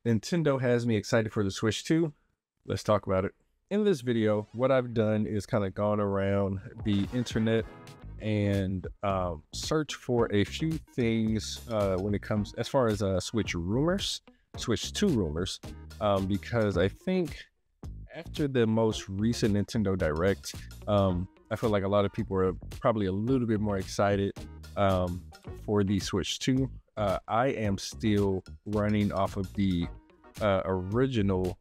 Nintendo has me excited for the Switch 2. Let's talk about it. In this video, what I've done is kind of gone around the internet and search for a few things when it comes as far as Switch 2 rumors, because I think after the most recent Nintendo Direct, I feel like a lot of people are probably a little bit more excited for the Switch 2. I am still running off of the original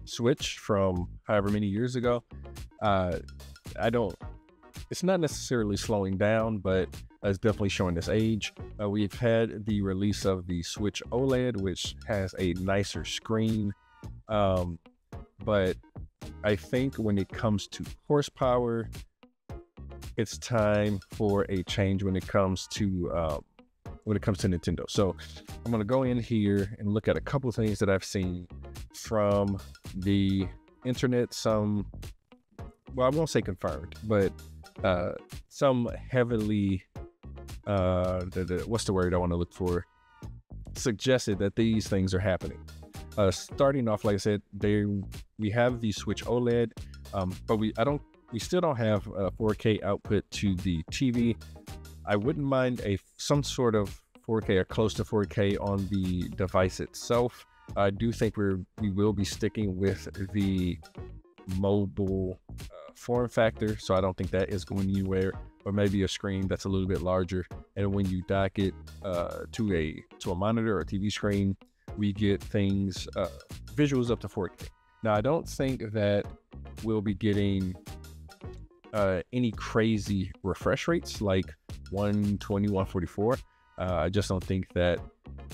Switch from however many years ago. It's not necessarily slowing down, but it's definitely showing its age. We've had the release of the Switch OLED, which has a nicer screen. But I think when it comes to horsepower, it's time for a change when it comes to Nintendo. So I'm going to go in here and look at a couple of things that I've seen from the internet. Well, I won't say confirmed, but some heavily, what's the word I want to look for? Suggested that these things are happening. Starting off, like I said, we have the Switch OLED, but we still don't have a 4K output to the TV. I wouldn't mind some sort of 4K or close to 4K on the device itself. I do think we will be sticking with the mobile form factor, so I don't think that is going anywhere. Or maybe a screen that's a little bit larger, and when you dock it to a monitor or TV screen, we get things visuals up to 4K. Now, I don't think that we'll be getting any crazy refresh rates like 120, 144. I just don't think that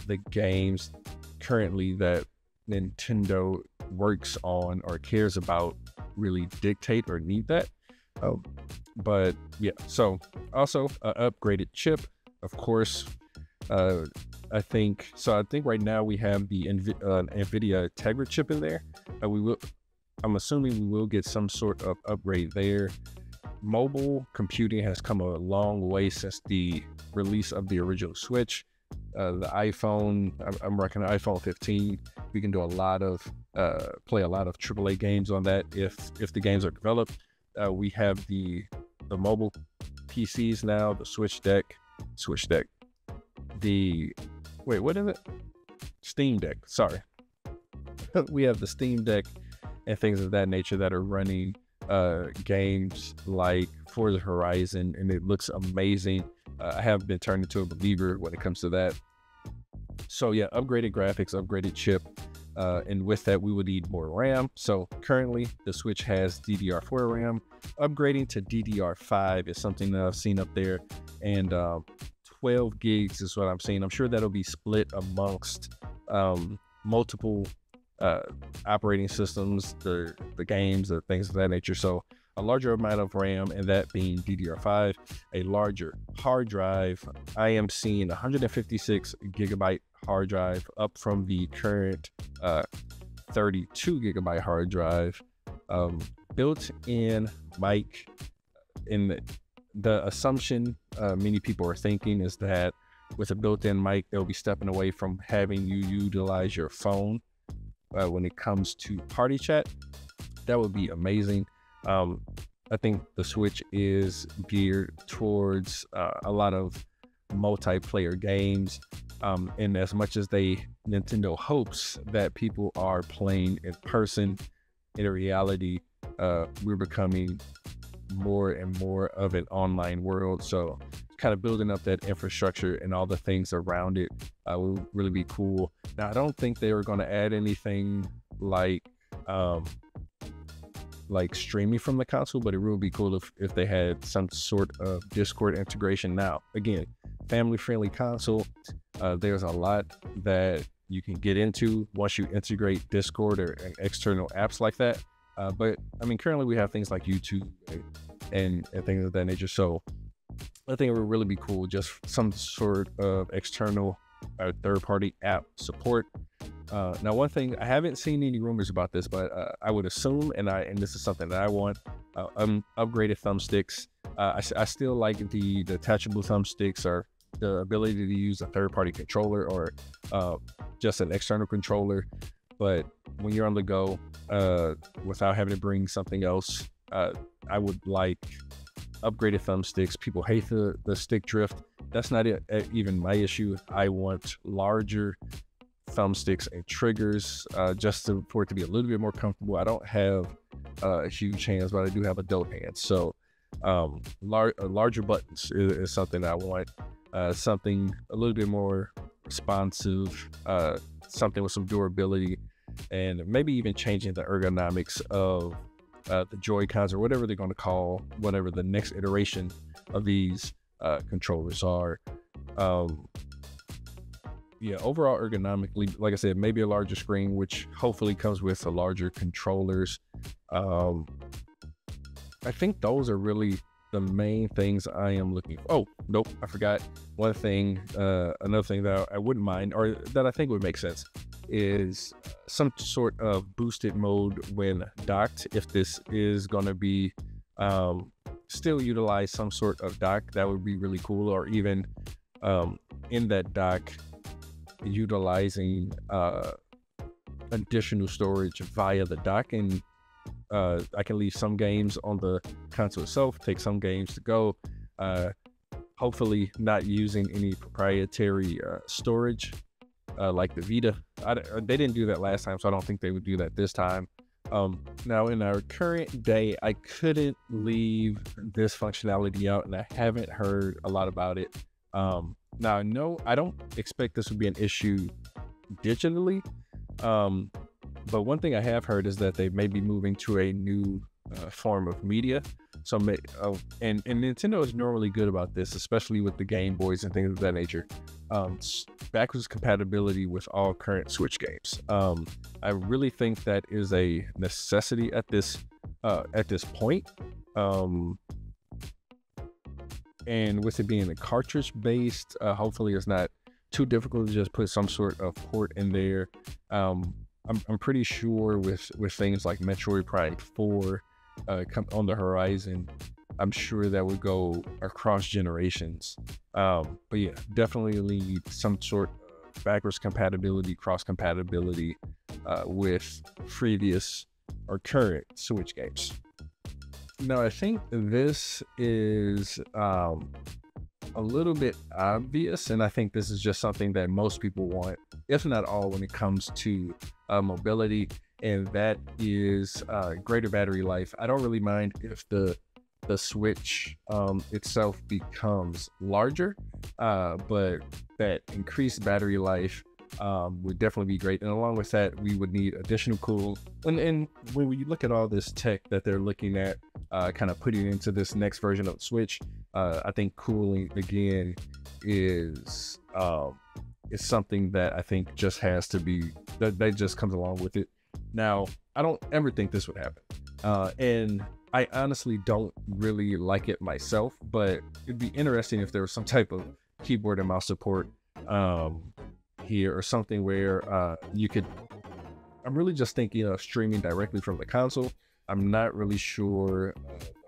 the games currently that Nintendo works on or cares about really dictate or need that. But yeah, so also upgraded chip, of course. I think right now we have the NVIDIA Tegra chip in there. I'm assuming we will get some sort of upgrade there. Mobile computing has come a long way since the release of the original Switch. The iPhone, I'm rocking an iPhone 15. We can do play a lot of AAA games on that if the games are developed. We have the mobile PCs now, the Switch Deck. What is it? Steam Deck, sorry. We have the Steam Deck and things of that nature that are running games like Forza Horizon, and it looks amazing. I have been turned into a believer when it comes to that. So yeah, upgraded graphics, upgraded chip, and with that we would need more RAM. So currently the Switch has DDR4 RAM. Upgrading to DDR5 is something that I've seen up there, and 12 gigs is what I'm seeing. I'm sure that'll be split amongst multiple operating systems, the games, the things of that nature. So a larger amount of RAM, and that being DDR5, a larger hard drive. I am seeing 156 gigabyte hard drive, up from the current 32 gigabyte hard drive. Built-in mic. In the assumption many people are thinking is that with a built-in mic, they'll be stepping away from having you utilize your phone when it comes to party chat. That would be amazing. I think the Switch is geared towards a lot of multiplayer games, and as much as Nintendo hopes that people are playing in person, in reality we're becoming more and more of an online world. So kind of building up that infrastructure and all the things around it will really be cool. Now, I don't think they were going to add anything like streaming from the console, but it would be cool if they had some sort of Discord integration. Now, again, family-friendly console. There's a lot that you can get into once you integrate Discord or external apps like that. But I mean, currently we have things like YouTube and things of that nature. So I think it would really be cool, just some sort of external or third-party app support. Now, one thing, I haven't seen any rumors about this, but I would assume, and this is something that I want, upgraded thumbsticks. I still like the detachable thumbsticks, or the ability to use a third-party controller or just an external controller. But when you're on the go, without having to bring something else, I would like upgraded thumbsticks. People hate the stick drift. That's not even my issue. I want larger thumbsticks and triggers, just for it to be a little bit more comfortable. I don't have huge hands, but I do have adult hands. So larger buttons is something I want. Something a little bit more responsive, something with some durability, and maybe even changing the ergonomics of the Joy-Cons or whatever they're going to call whatever the next iteration of these controllers are. Yeah, overall ergonomically, like I said, maybe a larger screen, which hopefully comes with a larger controllers. I think those are really the main things I am looking for. Oh, nope, I forgot one thing. Another thing that I wouldn't mind, or that I think would make sense, is some sort of boosted mode when docked. If this is going to be still utilize some sort of dock, that would be really cool. Or even in that dock, utilizing additional storage via the dock, and I can leave some games on the console itself, take some games to go, hopefully not using any proprietary storage like the Vita. They didn't do that last time, so I don't think they would do that this time. Now in our current day, I couldn't leave this functionality out, and I haven't heard a lot about it. Now, no, I don't expect this would be an issue digitally, but one thing I have heard is that they may be moving to a new form of media. So, and Nintendo is normally good about this, especially with the Game Boys and things of that nature. Backwards compatibility with all current Switch games. I really think that is a necessity at this point. And with it being a cartridge based, hopefully it's not too difficult to just put some sort of port in there. I'm pretty sure with things like Metroid Prime 4 on the horizon, I'm sure that would go across generations. But yeah, definitely need some sort of backwards compatibility, cross compatibility with previous or current Switch games. Now, I think this is a little bit obvious, and I think this is just something that most people want, if not all, when it comes to mobility, and that is greater battery life. I don't really mind if the Switch itself becomes larger, but that increased battery life would definitely be great. And along with that, we would need additional cooling. And when we look at all this tech that they're looking at kind of putting into this next version of the Switch, I think cooling again is something that I think just has to be, that just comes along with it. Now, I don't ever think this would happen, and I honestly don't really like it myself, but it'd be interesting if there was some type of keyboard and mouse support here, or something where you could, I'm really just thinking of streaming directly from the console. I'm not really sure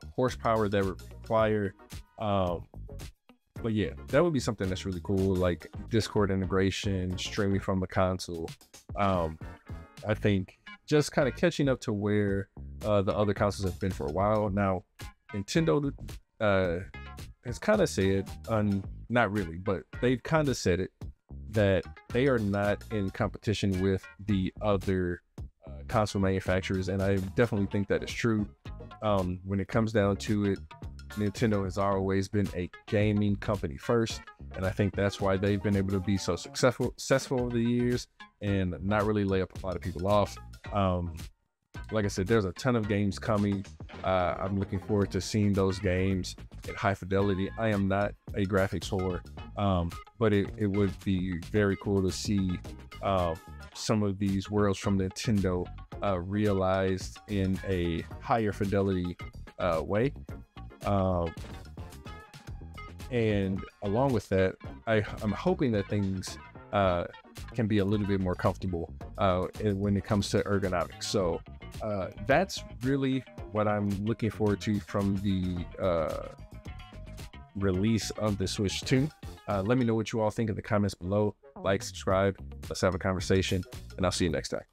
the horsepower that would require, but yeah, that would be something that's really cool, like Discord integration, streaming from the console. I think just kind of catching up to where the other consoles have been for a while. Now, Nintendo has kind of said, not really, but they've kind of said it, that they are not in competition with the other console manufacturers, and I definitely think that is true. When it comes down to it, Nintendo has always been a gaming company first, and I think that's why they've been able to be so successful over the years and not really lay up a lot of people off. Like I said, there's a ton of games coming. I'm looking forward to seeing those games at high fidelity. I am not a graphics whore, but it would be very cool to see some of these worlds from Nintendo realized in a higher fidelity way. And along with that, I'm hoping that things can be a little bit more comfortable when it comes to ergonomics. So that's really what I'm looking forward to from the release of the Switch 2. Let me know what you all think in the comments below. Like, subscribe. Let's have a conversation, and I'll see you next time.